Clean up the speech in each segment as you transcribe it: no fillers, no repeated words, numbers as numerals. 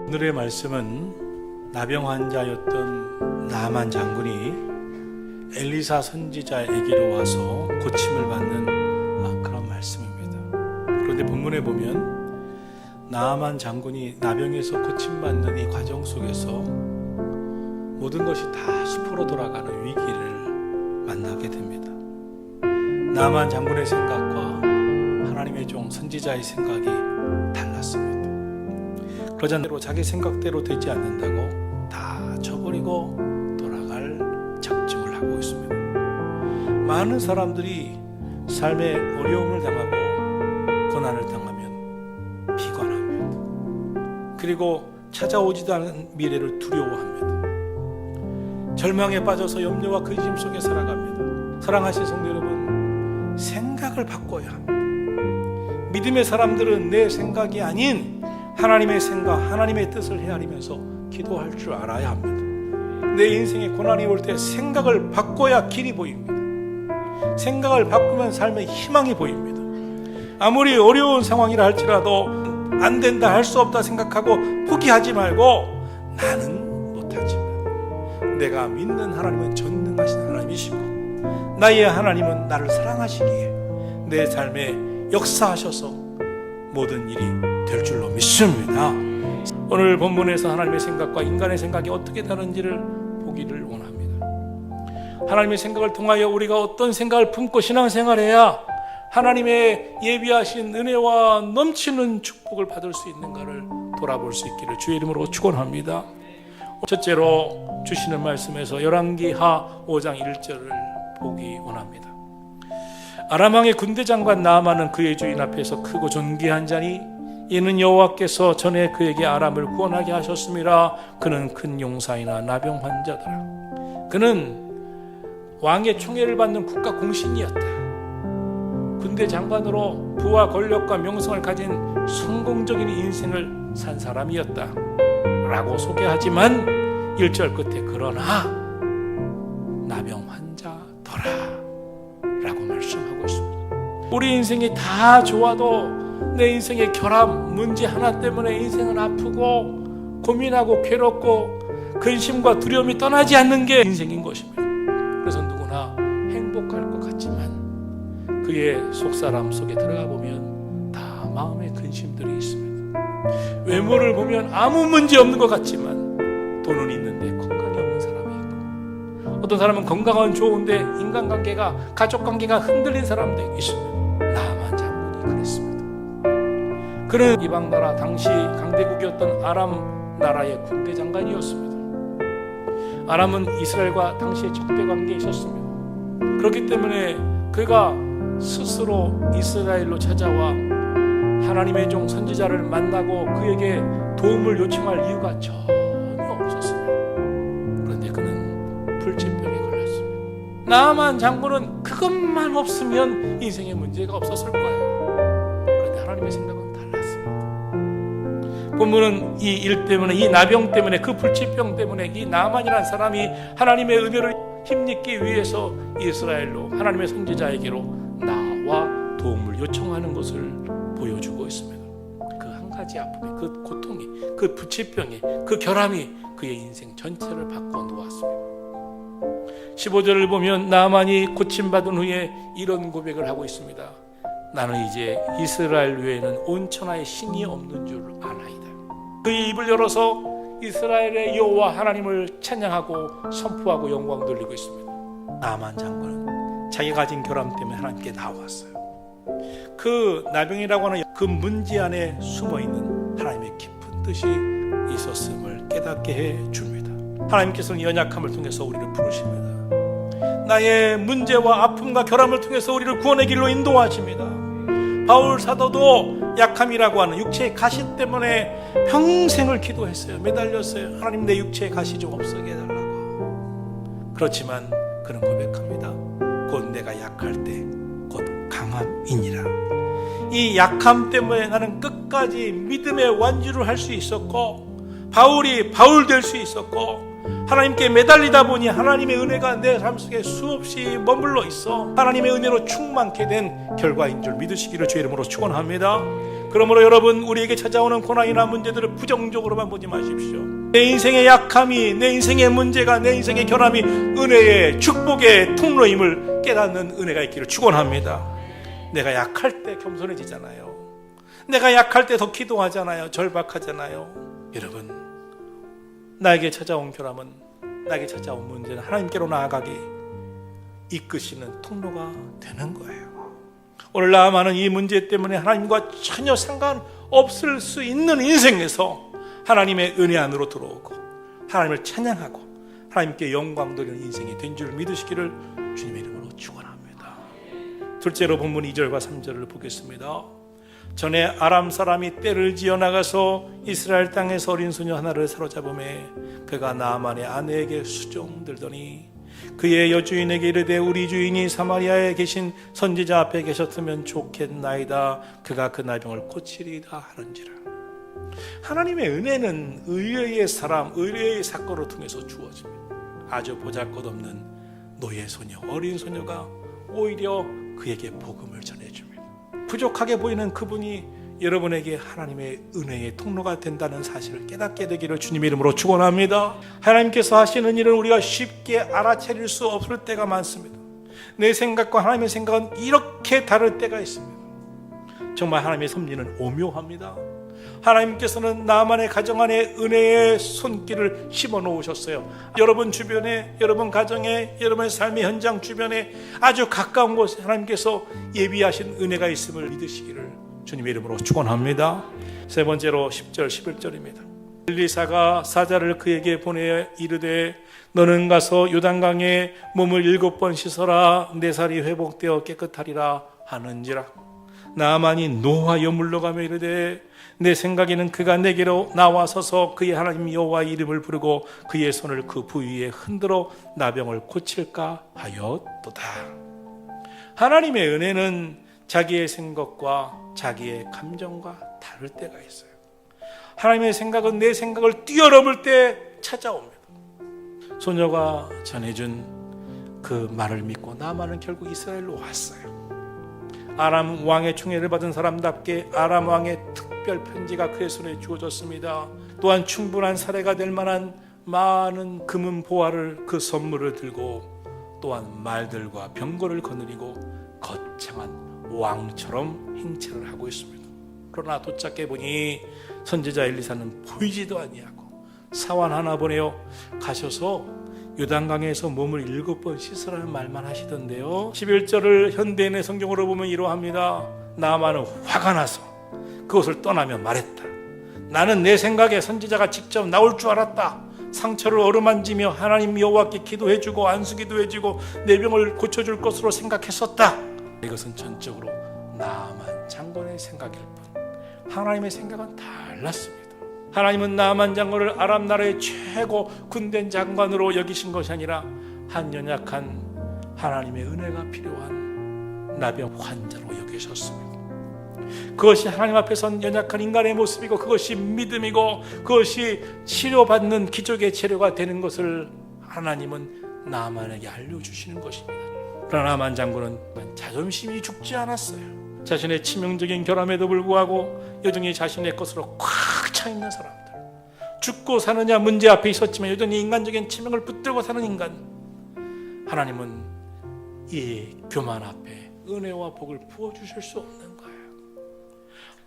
오늘의 말씀은 나병 환자였던 나만 장군이 엘리사 선지자에게로 와서 고침을 받는 그런 말씀입니다. 그런데 본문에 보면 나만 장군이 나병에서 고침받는 이 과정 속에서 모든 것이 다 수포로 돌아가는 위기를 만나게 됩니다. 나만 장군의 생각과 하나님의 종 선지자의 생각이 달랐습니다. 그러자 자기 생각대로 되지 않는다고 다 저버리고 돌아갈 작정을 하고 있습니다. 많은 사람들이 삶의 어려움을 당하고 고난을 당하면 비관합니다. 그리고 찾아오지도 않은 미래를 두려워합니다. 절망에 빠져서 염려와 근심 속에 살아갑니다. 사랑하신 성도 여러분, 생각을 바꿔야 합니다. 믿음의 사람들은 내 생각이 아닌 하나님의 생각, 하나님의 뜻을 헤아리면서 기도할 줄 알아야 합니다. 내 인생에 고난이 올 때 생각을 바꿔야 길이 보입니다. 생각을 바꾸면 삶의 희망이 보입니다. 아무리 어려운 상황이라 할지라도 안 된다, 할 수 없다 생각하고 포기하지 말고 나는 못하지만 내가 믿는 하나님은 전능하신 하나님이시고 나의 하나님은 나를 사랑하시기에 내 삶에 역사하셔서 모든 일이 될 줄로 믿습니다. 오늘 본문에서 하나님의 생각과 인간의 생각이 어떻게 다른지를 보기를 원합니다. 하나님의 생각을 통하여 우리가 어떤 생각을 품고 신앙생활해야 하나님의 예비하신 은혜와 넘치는 축복을 받을 수 있는가를 돌아볼 수 있기를 주의 이름으로 축원합니다. 첫째로 주시는 말씀에서 열왕기하 5장 1절을 보기 원합니다. 아람 왕의 군대 장관 나아만은 그의 주인 앞에서 크고 존귀한 자니 이는 여호와께서 전에 그에게 아람을 구원하게 하셨음이라. 그는 큰 용사이나 나병 환자더라. 그는 왕의 총애를 받는 국가 공신이었다. 군대 장관으로 부와 권력과 명성을 가진 성공적인 인생을 산 사람이었다 라고 소개하지만 1절 끝에 그러나 나병 환자더라 라고 말씀하고 있습니다. 우리 인생이 다 좋아도 내 인생의 결함, 문제 하나 때문에 인생은 아프고 고민하고 괴롭고 근심과 두려움이 떠나지 않는 게 인생인 것입니다. 그래서 누구나 행복할 것 같지만 그의 속사람 속에 들어가 보면 다 마음의 근심들이 있습니다. 외모를 보면 아무 문제 없는 것 같지만 돈은 있는데 건강이 없는 사람이 있고, 어떤 사람은 건강은 좋은데 인간관계가, 가족관계가 흔들린 사람도 있습니다. 나만 장군이 그랬습니다. 그는 이방나라 당시 강대국이었던 아람 나라의 군대 장관이었습니다. 아람은 이스라엘과 당시에 적대 관계에 있었습니다. 그렇기 때문에 그가 스스로 이스라엘로 찾아와 하나님의 종 선지자를 만나고 그에게 도움을 요청할 이유가 전혀 없었습니다. 그런데 그는 불치병에 걸렸습니다. 나아만 장군은 그것만 없으면 인생에 문제가 없었을 거예요. 그런데 하나님의 생각은 본문은 이 일 때문에, 이 나병 때문에, 그 불치병 때문에 이 나만이라는 사람이 하나님의 은혜를 힘입기 위해서 이스라엘로 하나님의 선지자에게로 나와 도움을 요청하는 것을 보여주고 있습니다. 그 한 가지 아픔이, 그 고통이, 그 불치병이, 그 결함이 그의 인생 전체를 바꿔 놓았습니다. 15절을 보면 나만이 고침받은 후에 이런 고백을 하고 있습니다. 나는 이제 이스라엘 외에는 온 천하에 신이 없는 줄 아나이다. 그의 입을 열어서 이스라엘의 여호와 하나님을 찬양하고 선포하고 영광 돌리고 있습니다. 나만 장군은 자기가 가진 결함 때문에 하나님께 나왔어요. 그 나병이라고 하는 그 문제 안에 숨어있는 하나님의 깊은 뜻이 있었음을 깨닫게 해줍니다. 하나님께서는 연약함을 통해서 우리를 부르십니다. 나의 문제와 아픔과 결함을 통해서 우리를 구원의 길로 인도하십니다. 바울 사도도 약함이라고 하는 육체의 가시 때문에 평생을 기도했어요. 매달렸어요. 하나님, 내 육체의 가시 좀 없어게 해달라고. 그렇지만 그는 고백합니다. 곧 내가 약할 때 곧 강함이니라. 이 약함 때문에 나는 끝까지 믿음의 완주를 할 수 있었고, 바울이 바울 될 수 있었고, 하나님께 매달리다 보니 하나님의 은혜가 내 삶 속에 수없이 머물러 있어 하나님의 은혜로 충만케 된 결과인 줄 믿으시기를 주의 이름으로 축원합니다. 그러므로 여러분, 우리에게 찾아오는 고난이나 문제들을 부정적으로만 보지 마십시오. 내 인생의 약함이, 내 인생의 문제가, 내 인생의 결함이 은혜의 축복의 통로임을 깨닫는 은혜가 있기를 축원합니다. 내가 약할 때 겸손해지잖아요. 내가 약할 때 더 기도하잖아요. 절박하잖아요. 여러분, 나에게 찾아온 결함은, 나에게 찾아온 문제는 하나님께로 나아가게 이끄시는 통로가 되는 거예요. 오늘 나아가는 이 문제 때문에 하나님과 전혀 상관없을 수 있는 인생에서 하나님의 은혜 안으로 들어오고 하나님을 찬양하고 하나님께 영광 돌리는 인생이 된 줄 믿으시기를 주님의 이름으로 축원합니다. 둘째로 본문 2절과 3절을 보겠습니다. 전에 아람 사람이 떼를 지어 나가서 이스라엘 땅에서 어린 소녀 하나를 사로잡음에 그가 나아만의 아내에게 수종들더니 그의 여주인에게 이르되 우리 주인이 사마리아에 계신 선지자 앞에 계셨으면 좋겠나이다. 그가 그 나병을 고치리이다 하는지라. 하나님의 은혜는 의뢰의 사람, 의뢰의 사건을 통해서 주어집니다. 아주 보잘것없는 노예 소녀, 어린 소녀가 오히려 그에게 복음을 전해줍니다. 부족하게 보이는 그분이 여러분에게 하나님의 은혜의 통로가 된다는 사실을 깨닫게 되기를 주님의 이름으로 축원합니다. 하나님께서 하시는 일은 우리가 쉽게 알아차릴 수 없을 때가 많습니다. 내 생각과 하나님의 생각은 이렇게 다를 때가 있습니다. 정말 하나님의 섭리는 오묘합니다. 하나님께서는 나만의 가정 안에 은혜의 손길을 심어 놓으셨어요. 여러분 주변에, 여러분 가정에, 여러분의 삶의 현장 주변에 아주 가까운 곳에 하나님께서 예비하신 은혜가 있음을 믿으시기를 주님의 이름으로 축원합니다. 세 번째로 10절 11절입니다. 엘리사가 사자를 그에게 보내 이르되 너는 가서 요단강에 몸을 7번 씻어라. 내 살이 회복되어 깨끗하리라 하는지라. 나아만이 노하여 물러가며 이르되 내 생각에는 그가 내게로 나와서서 그의 하나님 여호와의 이름을 부르고 그의 손을 그 부위에 흔들어 나병을 고칠까 하였도다. 하나님의 은혜는 자기의 생각과 자기의 감정과 다를 때가 있어요. 하나님의 생각은 내 생각을 뛰어넘을 때 찾아옵니다. 소녀가 전해준 그 말을 믿고 나아만은 결국 이스라엘로 왔어요. 아람 왕의 총애를 받은 사람답게 아람 왕의 특별 편지가 그의 손에 주어졌습니다. 또한 충분한 사례가 될 만한 많은 금은 보화를 그 선물을 들고 또한 말들과 병거를 거느리고 거창한 왕처럼 행차를 하고 있습니다. 그러나 도착해 보니 선지자 엘리사는 보이지도 아니하고 사환 하나 보내어 가셔서 요단강에서 몸을 7번 씻으라는 말만 하시던데요. 11절을 현대인의 성경으로 보면 이러합니다. 나아만은 화가 나서 그것을 떠나며 말했다. 나는 내 생각에 선지자가 직접 나올 줄 알았다. 상처를 어루만지며 하나님 여호와께 기도해주고 안수기도 해주고 내 병을 고쳐줄 것으로 생각했었다. 이것은 전적으로 나아만 장군의 생각일 뿐 하나님의 생각은 달랐습니다. 하나님은 나아만 장군을 아람 나라의 최고 군대 장관으로 여기신 것이 아니라 한 연약한 하나님의 은혜가 필요한 나병 환자로 여기셨습니다. 그것이 하나님 앞에선 연약한 인간의 모습이고 그것이 믿음이고 그것이 치료받는 기적의 치료가 되는 것을 하나님은 나아만에게 알려주시는 것입니다. 그러나 나아만 장군은 자존심이 죽지 않았어요. 자신의 치명적인 결함에도 불구하고 여전히 자신의 것으로 꽉 차 있는 사람들, 죽고 사느냐 문제 앞에 있었지만 여전히 인간적인 치명을 붙들고 사는 인간, 하나님은 이 교만 앞에 은혜와 복을 부어주실 수 없는 거예요.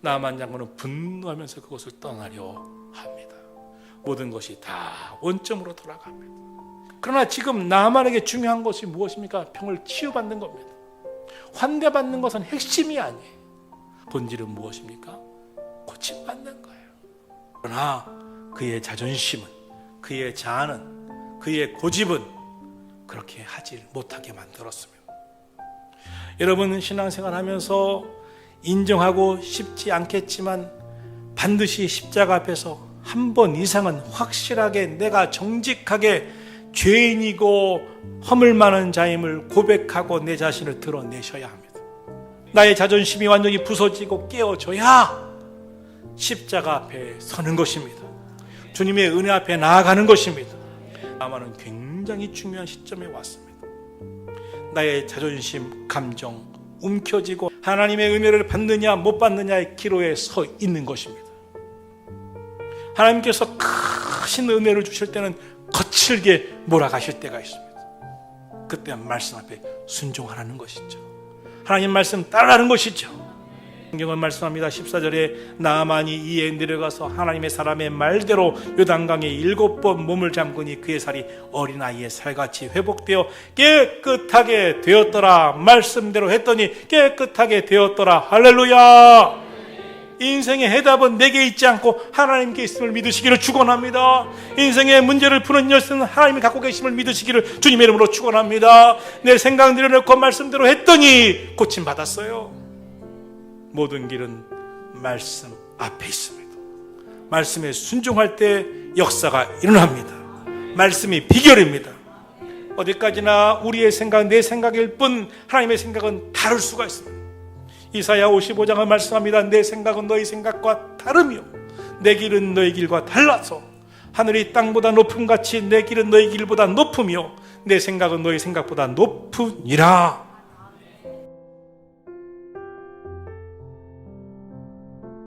나아만 장군은 분노하면서 그것을 떠나려 합니다. 모든 것이 다 원점으로 돌아갑니다. 그러나 지금 나아만에게 중요한 것이 무엇입니까? 병을 치유받는 겁니다. 환대받는 것은 핵심이 아니에요. 본질은 무엇입니까? 고침받는 거예요. 그러나 그의 자존심은, 그의 자아는, 그의 고집은 그렇게 하지 못하게 만들었습니다. 여러분 신앙생활 하면서 인정하고 싶지 않겠지만 반드시 십자가 앞에서 한 번 이상은 확실하게 내가 정직하게 죄인이고 허물 많은 자임을 고백하고 내 자신을 드러내셔야 합니다. 나의 자존심이 완전히 부서지고 깨어져야 십자가 앞에 서는 것입니다. 주님의 은혜 앞에 나아가는 것입니다. 나아만은 굉장히 중요한 시점에 왔습니다. 나의 자존심, 감정, 움켜쥐고 하나님의 은혜를 받느냐 못 받느냐의 기로에 서 있는 것입니다. 하나님께서 크신 은혜를 주실 때는 거칠게 몰아가실 때가 있습니다. 그때 말씀 앞에 순종하라는 것이죠. 하나님 말씀 따르라는 것이죠. 성경은 말씀합니다. 14절에 나아만이 이에 내려가서 하나님의 사람의 말대로 요단강에 7번 몸을 잠그니 그의 살이 어린아이의 살같이 회복되어 깨끗하게 되었더라. 말씀대로 했더니 깨끗하게 되었더라. 할렐루야. 인생의 해답은 내게 있지 않고 하나님께 있음을 믿으시기를 축원합니다. 인생의 문제를 푸는 열쇠는 하나님이 갖고 계심을 믿으시기를 주님의 이름으로 축원합니다. 내 생각 내려놓고 말씀대로 했더니 고침받았어요. 모든 길은 말씀 앞에 있습니다. 말씀에 순종할 때 역사가 일어납니다. 말씀이 비결입니다. 어디까지나 우리의 생각, 내 생각일 뿐 하나님의 생각은 다를 수가 있습니다. 이사야 55장은 말씀합니다. 내 생각은 너희 생각과 다르며 내 길은 너희 길과 달라서 하늘이 땅보다 높음같이 내 길은 너희 길보다 높으며 내 생각은 너희 생각보다 높으니라.